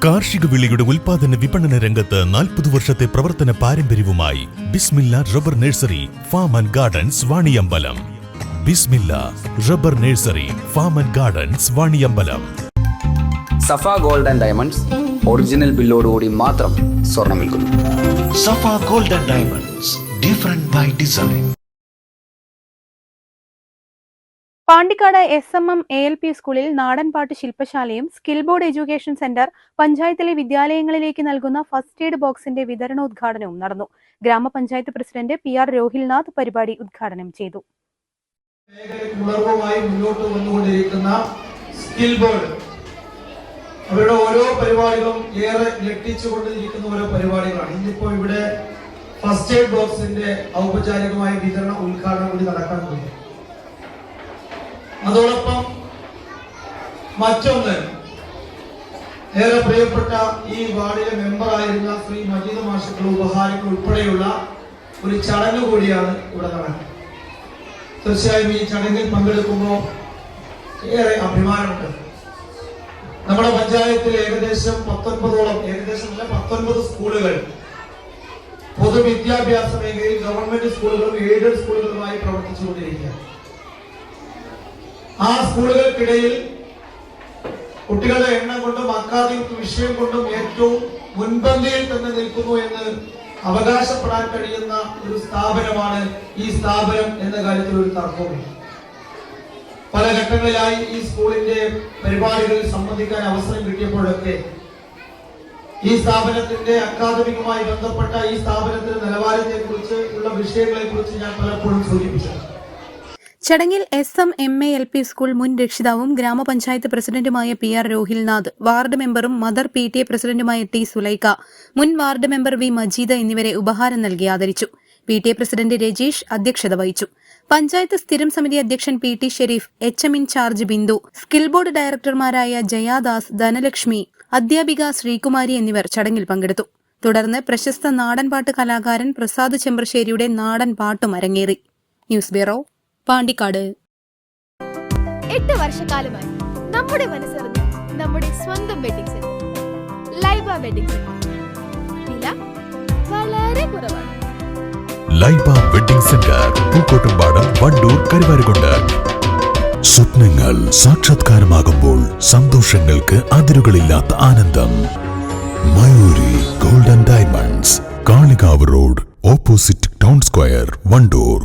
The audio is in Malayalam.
കാർഷിക വിളയുടെ ഉൽപാദന വിപണന രംഗത്ത് 40 വർഷത്തെ പ്രവർത്തന പാരമ്പര്യവുമായി Bismillah rubber nursery farm and gardens Vaniyambalam. Bismillah rubber nursery farm and gardens Vaniyambalam. Safa gold and diamonds original ബില്ലോടുകൂടി മാത്രം സ്വർണം വിൽക്കുന്നു. Safa gold and diamonds, different by design. Pandikkad SMM ALP സ്കൂളിൽ നാടൻപാട്ട് ശില്പശാലയും സ്കിൽ ബോർഡ് എഡ്യൂക്കേഷൻ സെന്റർ പഞ്ചായത്തിലെ വിദ്യാലയങ്ങളിലേക്ക് നൽകുന്ന ഫസ്റ്റ് എയ്ഡ് ബോക്സിന്റെ വിതരണോദ്ഘാടനവും നടന്നു. ഗ്രാമപഞ്ചായത്ത് പ്രസിഡന്റ് PR രോഹിൽനാഥ് പരിപാടി ഉദ്ഘാടനം ചെയ്തു. മുന്നോട്ട് വന്നുകൊണ്ടിരിക്കുന്ന സ്കിൽ ബോർഡ് അവരുടെ ഓരോ പരിപാടികളും ഏറെ ഞെട്ടിച്ചുകൊണ്ടിരിക്കുന്ന ഓരോ പരിപാടികളാണ്. ഇന്നിപ്പോ ഇവിടെ ഫസ്റ്റ് എയ്ഡ് ബോക്സിന്റെ ഔപചാരികമായ വിതരണ ഉദ്ഘാടനം കൂടി നടക്കാൻ പോകുന്നു. അതോടൊപ്പം മറ്റൊന്ന്, ഏറെ പ്രിയപ്പെട്ട ഈ വാർഡിലെ മെമ്പറായിരുന്ന ശ്രീ മജീദ് മാഷുക്കൾ ഉപഹാരങ്ങൾ ഉൾപ്പെടെയുള്ള ഒരു ചടങ്ങ് കൂടിയാണ് ഇവിടെ നടക്കുന്നത്. തീർച്ചയായും ഈ ചടങ്ങിൽ പങ്കെടുക്കുമ്പോൾ ഏറെ അഭിമാനമുണ്ട്. നമ്മുടെ പഞ്ചായത്തിൽ ഏകദേശം 19 സ്കൂളുകൾ പൊതുവിദ്യാഭ്യാസ മേഖലയിൽ ഗവൺമെന്റ് സ്കൂളുകളും എയ്ഡഡ് സ്കൂളുകളുമായി പ്രവർത്തിച്ചുകൊണ്ടിരിക്കുകയാണ്. ആ സ്കൂളുകൾക്കിടയിൽ കുട്ടികളുടെ എണ്ണം കൊണ്ടും അക്കാദമിക് വിഷയം കൊണ്ടും ഏറ്റവും മുൻപന്തിയിൽ തന്നെ നിൽക്കുന്നു എന്ന് അവകാശപ്പെടാൻ കഴിയുന്ന ഒരു സ്ഥാപനമാണ് ഈ സ്ഥാപനം എന്ന കാര്യത്തിൽ ഒരു തർക്കവുമില്ല. പല ഘട്ടങ്ങളിലായി ഈ സ്കൂളിന്റെ പരിപാടികളിൽ സംബന്ധിക്കാൻ അവസരം കിട്ടിയപ്പോഴൊക്കെ ഈ സ്ഥാപനത്തിന്റെ അക്കാദമികമായി ബന്ധപ്പെട്ട ഈ സ്ഥാപനത്തിന്റെ നിലവാരത്തെ കുറിച്ച് ഉള്ള വിഷയങ്ങളെ കുറിച്ച് ഞാൻ പലപ്പോഴും സൂചിപ്പിച്ചു. ചടങ്ങിൽ SMM ALP സ്കൂൾ മുൻ രക്ഷിതാവും ഗ്രാമപഞ്ചായത്ത് പ്രസിഡന്റുമായ PR രോഹിൽനാഥ്, വാർഡ് മെമ്പറും മദർ PTA പ്രസിഡന്റുമായ T സുലൈഖ, മുൻ വാർഡ് മെമ്പർ V മജീദ് എന്നിവരെ ഉപഹാരം നൽകി ആദരിച്ചു. PTA പ്രസിഡന്റ് രജീഷ് അധ്യക്ഷത വഹിച്ചു. പഞ്ചായത്ത് സ്ഥിരം സമിതി അധ്യക്ഷൻ PT Sharif, HM incharge Bindu, skill board ഡയറക്ടർമാരായ ജയാദാസ്, ധനലക്ഷ്മി, അധ്യാപിക ശ്രീകുമാരി എന്നിവർ ചടങ്ങിൽ പങ്കെടുത്തു. തുടർന്ന് പ്രശസ്ത നാടൻപാട്ട് കലാകാരൻ പ്രസാദ് ചെമ്പ്രശ്ശേരിയുടെ നാടൻ പാട്ടും അരങ്ങേറി. News bureau, Pandikkad. 8 വർഷക്കാലമായി നമ്മുടെ മനസ്സറിഞ്ഞ നമ്മുടെ സ്വന്തം wedding centre Laiba wedding centre. വില വളരെ കുറവാണ്. Laiba wedding centre, Pookkottumpadam, Wandoor, Karuvarakundu. സ്വപ്നങ്ങൾ സാക്ഷാത്കാരമാകുമ്പോൾ സന്തോഷങ്ങൾക്ക് അതിരുകളില്ലാത്ത ആനന്ദം. Mayuri gold and diamonds, Kalikavu road, opposite town square, Wandoor.